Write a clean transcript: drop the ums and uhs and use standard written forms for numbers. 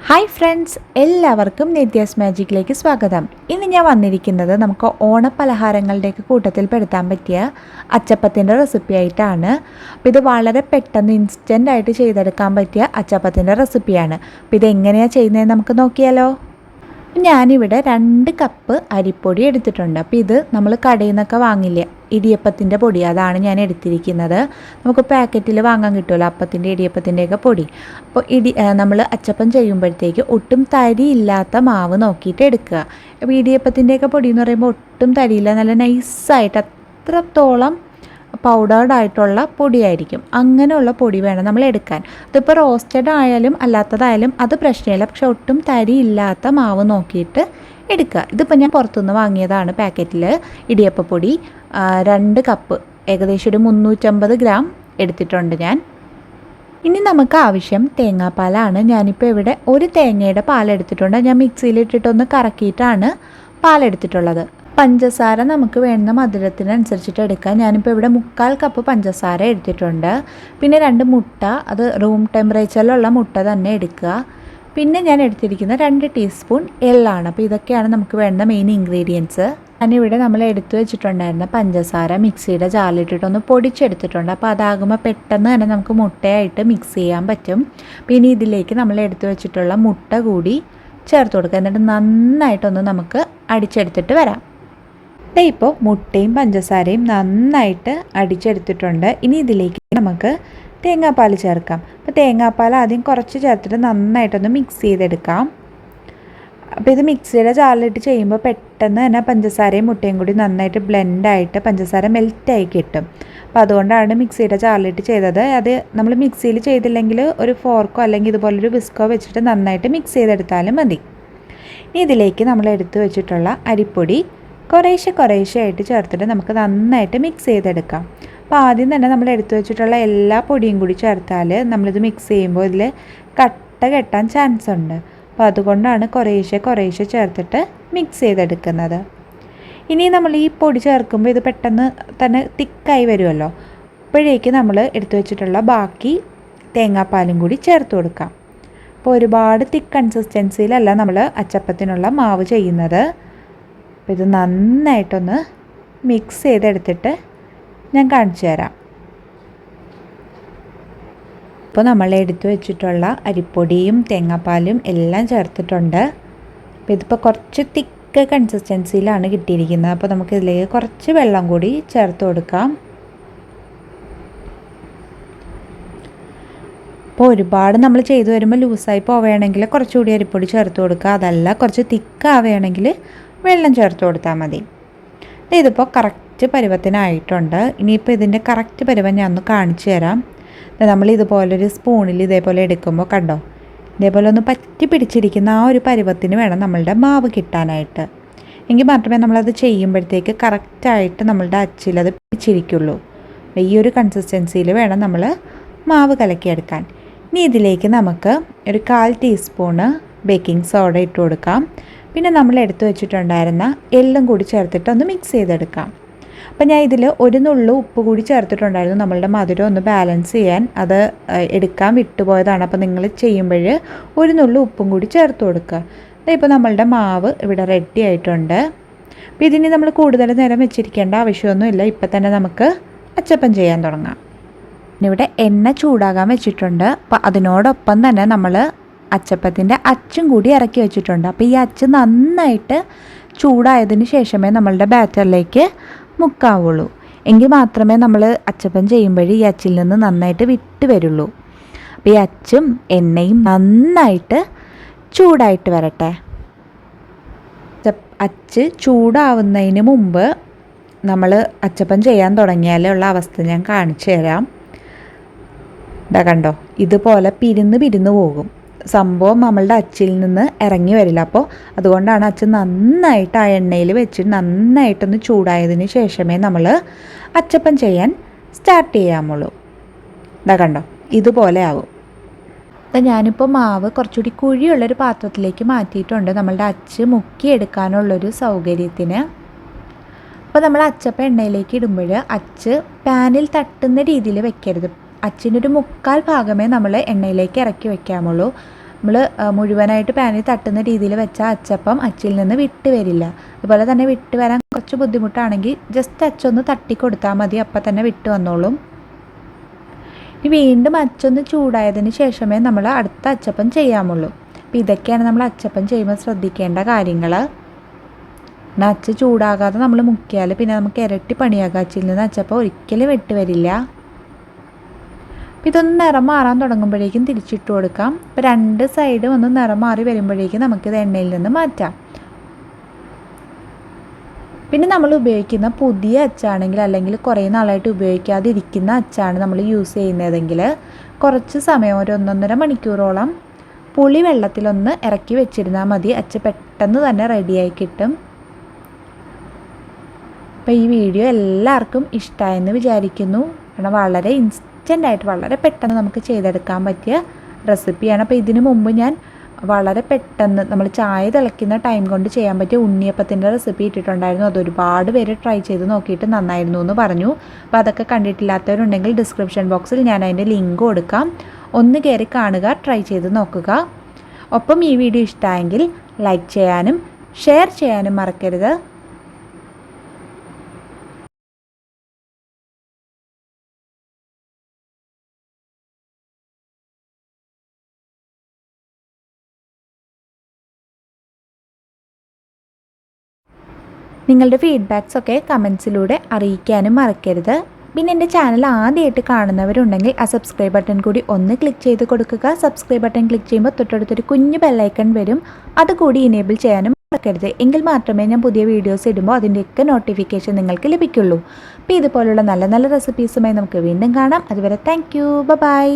Hi friends, എല്ലാവർക്കും നിത്യാസ് മാജിക്കിലേക്ക് സ്വാഗതം. ഇന്ന് ഞാൻ വന്നിരിക്കുന്നത് നമുക്ക് ഓണപ്പലഹാരങ്ങളുടെയൊക്കെ കൂട്ടത്തിൽ പെടുത്താൻ പറ്റിയ അച്ചപ്പത്തിൻ്റെ റെസിപ്പി ആയിട്ടാണ്. അപ്പോൾ ഇത് വളരെ പെട്ടെന്ന് ഇൻസ്റ്റൻ്റായിട്ട് ചെയ്തെടുക്കാൻ പറ്റിയ അച്ചപ്പത്തിൻ്റെ റെസിപ്പിയാണ്. അപ്പോൾ ഇതെങ്ങനെയാണ് ചെയ്യുന്നതെന്ന് നമുക്ക് നോക്കിയാലോ. ഞാനിവിടെ 2 കപ്പ് അരിപ്പൊടി എടുത്തിട്ടുണ്ട്. അപ്പോൾ ഇത് നമ്മൾ കടയിൽ നിന്നൊക്കെ വാങ്ങില്ലേ, ഇടിയപ്പത്തിൻ്റെ പൊടി, അതാണ് ഞാൻ എടുത്തിരിക്കുന്നത്. നമുക്ക് പാക്കറ്റിൽ വാങ്ങാൻ കിട്ടുമല്ലോ, അപ്പത്തിൻ്റെ ഇടിയപ്പത്തിൻ്റെയൊക്കെ പൊടി. അപ്പോൾ നമ്മൾ അച്ചപ്പം ചെയ്യുമ്പോഴത്തേക്ക് ഒട്ടും തരി ഇല്ലാത്ത മാവ് നോക്കിയിട്ട് എടുക്കുക. അപ്പോൾ ഇടിയപ്പത്തിൻ്റെയൊക്കെ പൊടി എന്ന് പറയുമ്പോൾ ഒട്ടും തരിയില്ല, നല്ല നൈസായിട്ട് അത്രത്തോളം പൗഡേർഡ് ആയിട്ടുള്ള പൊടിയായിരിക്കും. അങ്ങനെയുള്ള പൊടി വേണം നമ്മൾ എടുക്കാൻ. അതിപ്പോൾ റോസ്റ്റഡ് ആയാലും അല്ലാത്തതായാലും അത് പ്രശ്നമില്ല, പക്ഷെ ഒട്ടും തരി ഇല്ലാത്ത മാവ് നോക്കിയിട്ട് എടുക്കുക. ഇതിപ്പോൾ ഞാൻ പുറത്തുനിന്ന് വാങ്ങിയതാണ് പാക്കറ്റിൽ ഇടിയപ്പപ്പൊടി. 2 കപ്പ്, ഏകദേശം ഒരു 350 ഗ്രാം എടുത്തിട്ടുണ്ട് ഞാൻ. ഇനി നമുക്ക് ആവശ്യം തേങ്ങാപ്പാലാണ്. ഞാനിപ്പോൾ ഇവിടെ ഒരു തേങ്ങയുടെ പാലെടുത്തിട്ടുണ്ട്. ഞാൻ മിക്സിയിലിട്ടിട്ടൊന്ന് കറക്കിയിട്ടാണ് പാലെടുത്തിട്ടുള്ളത്. പഞ്ചസാര നമുക്ക് വേണ്ട മധുരത്തിനനുസരിച്ചിട്ട് എടുക്കാം. ഞാനിപ്പോൾ ഇവിടെ 1/4 കപ്പ് പഞ്ചസാര എടുത്തിട്ടുണ്ട്. പിന്നെ 2 മുട്ട, അത് റൂം ടെമ്പറേച്ചറിലുള്ള മുട്ട തന്നെ എടുക്കുക. പിന്നെ ഞാൻ എടുത്തിരിക്കുന്ന 2 ടീസ്പൂൺ എള്ളാണ്. അപ്പോൾ ഇതൊക്കെയാണ് നമുക്ക് വേണ്ട മെയിൻ ഇൻഗ്രീഡിയൻസ്. ഞാനിവിടെ നമ്മൾ എടുത്തു വെച്ചിട്ടുണ്ടായിരുന്ന പഞ്ചസാര മിക്സിയുടെ ജാറിലിട്ടിട്ടൊന്ന് പൊടിച്ചെടുത്തിട്ടുണ്ട്. അപ്പോൾ അതാകുമ്പോൾ പെട്ടെന്ന് തന്നെ നമുക്ക് മുട്ടയായിട്ട് മിക്സ് ചെയ്യാൻ പറ്റും. പിന്നെ ഇതിലേക്ക് നമ്മൾ എടുത്തു വെച്ചിട്ടുള്ള മുട്ട കൂടി ചേർത്ത് കൊടുക്കുക. എന്നിട്ട് നന്നായിട്ടൊന്ന് നമുക്ക് അടിച്ചെടുത്തിട്ട് വരാം. ഇപ്പോൾ മുട്ടയും പഞ്ചസാരയും നന്നായിട്ട് അടിച്ചെടുത്തിട്ടുണ്ട്. ഇനി ഇതിലേക്ക് നമുക്ക് തേങ്ങാപ്പാൽ ചേർക്കാം. അപ്പോൾ തേങ്ങാപ്പാൽ ആദ്യം കുറച്ച് ചേർത്തിട്ട് നന്നായിട്ടൊന്ന് മിക്സ് ചെയ്തെടുക്കാം. അപ്പോൾ ഇത് മിക്സിയുടെ ജാറിലിട്ട് ചെയ്യുമ്പോൾ പെട്ടെന്ന് തന്നെ പഞ്ചസാരയും മുട്ടയും കൂടി നന്നായിട്ട് ബ്ലെൻഡായിട്ട് പഞ്ചസാര മെൽറ്റായി കിട്ടും. അപ്പോൾ അതുകൊണ്ടാണ് മിക്സിയുടെ ജാറിലിട്ട് ചെയ്തത്. അത് നമ്മൾ മിക്സിയിൽ ചെയ്തില്ലെങ്കിൽ ഒരു ഫോർക്കോ അല്ലെങ്കിൽ ഇതുപോലൊരു വിസ്കോ വെച്ചിട്ട് നന്നായിട്ട് മിക്സ് ചെയ്തെടുത്താലും മതി. ഇനി ഇതിലേക്ക് നമ്മൾ എടുത്തു വെച്ചിട്ടുള്ള അരിപ്പൊടി കുറേശ്ശെ ആയിട്ട് ചേർത്തിട്ട് നമുക്ക് നന്നായിട്ട് മിക്സ് ചെയ്തെടുക്കാം. അപ്പോൾ ആദ്യം തന്നെ നമ്മൾ എടുത്തു വെച്ചിട്ടുള്ള എല്ലാ പൊടിയും കൂടി ചേർത്താൽ നമ്മളിത് മിക്സ് ചെയ്യുമ്പോൾ ഇതിൽ കട്ട കെട്ടാൻ ചാൻസ് ഉണ്ട്. അപ്പോൾ അതുകൊണ്ടാണ് കുറേശ്ശെ ചേർത്തിട്ട് മിക്സ് ചെയ്തെടുക്കുന്നത്. ഇനി നമ്മൾ ഈ പൊടി ചേർക്കുമ്പോൾ ഇത് പെട്ടെന്ന് തന്നെ തിക്കായി വരുമല്ലോ. അപ്പോഴേക്ക് നമ്മൾ എടുത്തു വെച്ചിട്ടുള്ള ബാക്കി തേങ്ങാപ്പാലും കൂടി ചേർത്ത് കൊടുക്കാം. അപ്പോൾ ഒരുപാട് തിക്ക് കൺസിസ്റ്റൻസിയിലല്ല നമ്മൾ അച്ചപ്പത്തിനുള്ള മാവ് ചെയ്യുന്നത്. അപ്പോൾ ഇത് നന്നായിട്ടൊന്ന് മിക്സ് ചെയ്തെടുത്തിട്ട് ഞാൻ കാണിച്ചു തരാം. ഇപ്പോൾ നമ്മൾ എടുത്തു വെച്ചിട്ടുള്ള അരിപ്പൊടിയും തേങ്ങാപ്പാലും എല്ലാം ചേർത്തിട്ടുണ്ട്. അപ്പോൾ ഇതിപ്പോൾ കുറച്ച് തിക്ക് കൺസിസ്റ്റൻസിയിലാണ് കിട്ടിയിരിക്കുന്നത്. അപ്പോൾ നമുക്കിതിലേക്ക് കുറച്ച് വെള്ളം കൂടി ചേർത്ത് കൊടുക്കാം. അപ്പോൾ ഒരുപാട് നമ്മൾ ചെയ്തു വരുമ്പോൾ ലൂസായി പോവുകയാണെങ്കിൽ കുറച്ചുകൂടി അരിപ്പൊടി ചേർത്ത് കൊടുക്കുക. അതല്ല കുറച്ച് തിക്കാവുകയാണെങ്കിൽ വെള്ളം ചേർത്ത് കൊടുത്താൽ മതി. ഇതിപ്പോൾ കറക്റ്റ് പരുവത്തിനായിട്ടുണ്ട്. ഇനിയിപ്പോൾ ഇതിൻ്റെ കറക്റ്റ് പരുവം ഞാൻ ഒന്ന് കാണിച്ചു തരാം. നമ്മൾ ഇതുപോലൊരു സ്പൂണിൽ ഇതേപോലെ എടുക്കുമ്പോൾ കണ്ടോ, ഇതേപോലെ ഒന്ന് പറ്റി പിടിച്ചിരിക്കുന്ന ആ ഒരു പരുവത്തിന് വേണം നമ്മളുടെ മാവ് കിട്ടാനായിട്ട്. എങ്കിൽ മാത്രമേ നമ്മളത് ചെയ്യുമ്പോഴത്തേക്ക് കറക്റ്റായിട്ട് നമ്മളുടെ അച്ചിലത് പിടിച്ചിരിക്കുള്ളൂ. ഈ ഒരു കൺസിസ്റ്റൻസിയിൽ വേണം നമ്മൾ മാവ് കലക്കിയെടുക്കാൻ. ഇനി ഇതിലേക്ക് നമുക്ക് ഒരു 1/4 ടീസ്പൂണ് ബേക്കിംഗ് സോഡ ഇട്ട് കൊടുക്കാം. പിന്നെ നമ്മൾ എടുത്തു വെച്ചിട്ടുണ്ടായിരുന്ന എള്ളും കൂടി ചേർത്തിട്ട് ഒന്ന് മിക്സ് ചെയ്തെടുക്കാം. അപ്പോൾ ഞാൻ ഇതിൽ ഒരു നുള്ളു ഉപ്പ് കൂടി ചേർത്തിട്ടുണ്ടായിരുന്നു, നമ്മളുടെ മധുരം ഒന്ന് ബാലൻസ് ചെയ്യാൻ. അത് എടുക്കാൻ വിട്ടുപോയതാണ്. അപ്പോൾ നിങ്ങൾ ചെയ്യുമ്പോൾ ഒരു നുള്ളു ഉപ്പും കൂടി ചേർത്ത് കൊടുക്കുക. ഇപ്പോൾ നമ്മളുടെ മാവ് ഇവിടെ റെഡി ആയിട്ടുണ്ട്. അപ്പോൾ ഇതിന് നമ്മൾ കൂടുതൽ നേരം വെച്ചിരിക്കേണ്ട ആവശ്യമൊന്നുമില്ല. ഇപ്പം തന്നെ നമുക്ക് അച്ചപ്പം ചെയ്യാൻ തുടങ്ങാം. ഇവിടെ എണ്ണ ചൂടാകാൻ വെച്ചിട്ടുണ്ട്. അപ്പോൾ അതിനോടൊപ്പം തന്നെ നമ്മൾ അച്ചപ്പത്തിൻ്റെ അച്ചും കൂടി ഇറക്കി വെച്ചിട്ടുണ്ട്. അപ്പോൾ ഈ അച്ച് നന്നായിട്ട് ചൂടായതിന് ശേഷമേ നമ്മളുടെ ബാറ്ററിലേക്ക് മുക്കാവുള്ളൂ. എങ്കിൽ മാത്രമേ നമ്മൾ അച്ചപ്പം ചെയ്യുമ്പോൾ ഈ അച്ചിൽ നിന്ന് നന്നായിട്ട് വിട്ട് വരുള്ളൂ. അപ്പോൾ ഈ അച്ചും എണ്ണയും നന്നായിട്ട് ചൂടായിട്ട് വരട്ടെ. അച്ച് ചൂടാവുന്നതിന് മുമ്പ് നമ്മൾ അച്ചപ്പം ചെയ്യാൻ തുടങ്ങിയാലുള്ള അവസ്ഥ ഞാൻ കാണിച്ചു തരാം. ഇതാ കണ്ടോ, ഇതുപോലെ പിരിന്ന് പോകും. സംഭവം നമ്മളുടെ അച്ചിൽ നിന്ന് ഇറങ്ങി വരില്ല. അപ്പോൾ അതുകൊണ്ടാണ് അച്ച് നന്നായിട്ട് ആ എണ്ണയിൽ വെച്ച് നന്നായിട്ടൊന്ന് ചൂടായതിന് ശേഷമേ നമ്മൾ അച്ചപ്പം ചെയ്യാൻ സ്റ്റാർട്ട് ചെയ്യാമുള്ളൂ. ഇതാ കണ്ടോ, ഇതുപോലെ ആവും. ഞാനിപ്പോൾ മാവ് കുറച്ചുകൂടി കുഴിയുള്ളൊരു പാത്രത്തിലേക്ക് മാറ്റിയിട്ടുണ്ട്, നമ്മളുടെ അച്ച് മുക്കിയെടുക്കാനുള്ളൊരു സൗകര്യത്തിന്. അപ്പോൾ നമ്മൾ അച്ചപ്പം എണ്ണയിലേക്ക് ഇടുമ്പോൾ അച്ച് പാനിൽ തട്ടുന്ന രീതിയിൽ വെക്കരുത്. അച്ചിൻ്റെ ഒരു 1/4 ഭാഗമേ നമ്മൾ എണ്ണയിലേക്ക് ഇറക്കി വെക്കാമുള്ളൂ. നമ്മൾ മുഴുവനായിട്ട് പാനിൽ തട്ടുന്ന രീതിയിൽ വെച്ചാൽ അച്ചപ്പം അച്ചിൽ നിന്ന് വിട്ട് വരില്ല. അതുപോലെ തന്നെ വിട്ട് വരാൻ കുറച്ച് ബുദ്ധിമുട്ടാണെങ്കിൽ ജസ്റ്റ് അച്ചൊന്ന് തട്ടി കൊടുത്താൽ മതി, അപ്പം തന്നെ വിട്ട് വന്നോളും. ഇനി വീണ്ടും അച്ചൊന്ന് ചൂടായതിന് ശേഷമേ നമ്മൾ അടുത്ത അച്ചപ്പം ചെയ്യാമുള്ളൂ. അപ്പോൾ ഇതൊക്കെയാണ് നമ്മൾ അച്ചപ്പം ചെയ്യുമ്പോൾ ശ്രദ്ധിക്കേണ്ട കാര്യങ്ങൾ. അച്ച ചൂടാകാതെ നമ്മൾ മുക്കിയാൽ പിന്നെ നമുക്ക് ഇരട്ടി പണിയാകാം. അച്ചിൽ നിന്ന് അച്ചപ്പം ഒരിക്കലും വിട്ട് വരില്ല. ഇതൊന്ന് നിറം മാറാൻ തുടങ്ങുമ്പോഴേക്കും തിരിച്ചിട്ട് കൊടുക്കാം. ഇപ്പോൾ 2 സൈഡും ഒന്ന് നിറം മാറി വരുമ്പോഴേക്കും നമുക്കിത് എണ്ണയിൽ നിന്ന് മാറ്റാം. പിന്നെ നമ്മൾ ഉപയോഗിക്കുന്ന പുതിയ അച്ചാണെങ്കിൽ അല്ലെങ്കിൽ കുറേ നാളായിട്ട് ഉപയോഗിക്കാതിരിക്കുന്ന അച്ചാണ് നമ്മൾ യൂസ് ചെയ്യുന്നതെങ്കിൽ കുറച്ച് സമയം ഒരു 1.5 മണിക്കൂറോളം പുളി വെള്ളത്തിലൊന്ന് ഇറക്കി വെച്ചിരുന്നാൽ മതി. അച്ച പെട്ടെന്ന് തന്നെ റെഡിയായി കിട്ടും. അപ്പോൾ ഈ വീഡിയോ എല്ലാവർക്കും ഇഷ്ടമായെന്ന് വിചാരിക്കുന്നു. കാരണം വളരെ ഇൻസ്റ്റൻ്റായിട്ട് വളരെ പെട്ടെന്ന് നമുക്ക് ചെയ്തെടുക്കാൻ പറ്റിയ റെസിപ്പിയാണ്. അപ്പോൾ ഇതിനു മുമ്പ് ഞാൻ വളരെ പെട്ടെന്ന് നമ്മൾ ചായ തിളയ്ക്കുന്ന ടൈം കൊണ്ട് ചെയ്യാൻ പറ്റിയ ഉണ്ണിയപ്പത്തിൻ്റെ റെസിപ്പി ഇട്ടിട്ടുണ്ടായിരുന്നു. അത് ഒരുപാട് പേര് ട്രൈ ചെയ്ത് നോക്കിയിട്ട് നന്നായിരുന്നു എന്ന് പറഞ്ഞു. അപ്പോൾ അതൊക്കെ കണ്ടിട്ടില്ലാത്തവരുണ്ടെങ്കിൽ ഡിസ്ക്രിപ്ഷൻ ബോക്സിൽ ഞാൻ അതിൻ്റെ ലിങ്ക് കൊടുക്കാം. ഒന്ന് കയറി കാണുക, ട്രൈ ചെയ്ത് നോക്കുക. ഒപ്പം ഈ വീഡിയോ ഇഷ്ടമായെങ്കിൽ ലൈക്ക് ചെയ്യാനും ഷെയർ ചെയ്യാനും മറക്കരുത്. നിങ്ങളുടെ ഫീഡ്ബാക്സൊക്കെ കമൻസിലൂടെ അറിയിക്കാനും മറക്കരുത്. പിന്നെ എൻ്റെ ചാനൽ ആദ്യമായിട്ട് കാണുന്നവരുണ്ടെങ്കിൽ ആ സബ്സ്ക്രൈബ് ബട്ടൺ കൂടി ഒന്ന് ക്ലിക്ക് ചെയ്ത് കൊടുക്കുക. സബ്സ്ക്രൈബ് ബട്ടൺ ക്ലിക്ക് ചെയ്യുമ്പോൾ തൊട്ടടുത്തൊരു കുഞ്ഞു ബെല്ലൈക്കൺ വരും, അതുകൂടി ഇനേബിൾ ചെയ്യാനും മറക്കരുത്. എങ്കിൽ മാത്രമേ ഞാൻ പുതിയ വീഡിയോസ് ഇടുമ്പോൾ അതിൻ്റെയൊക്കെ നോട്ടിഫിക്കേഷൻ നിങ്ങൾക്ക് ലഭിക്കുള്ളൂ. അപ്പോൾ ഇതുപോലുള്ള നല്ല നല്ല റെസിപ്പീസുമായി നമുക്ക് വീണ്ടും കാണാം. അതുവരെ താങ്ക് യു, ബൈ.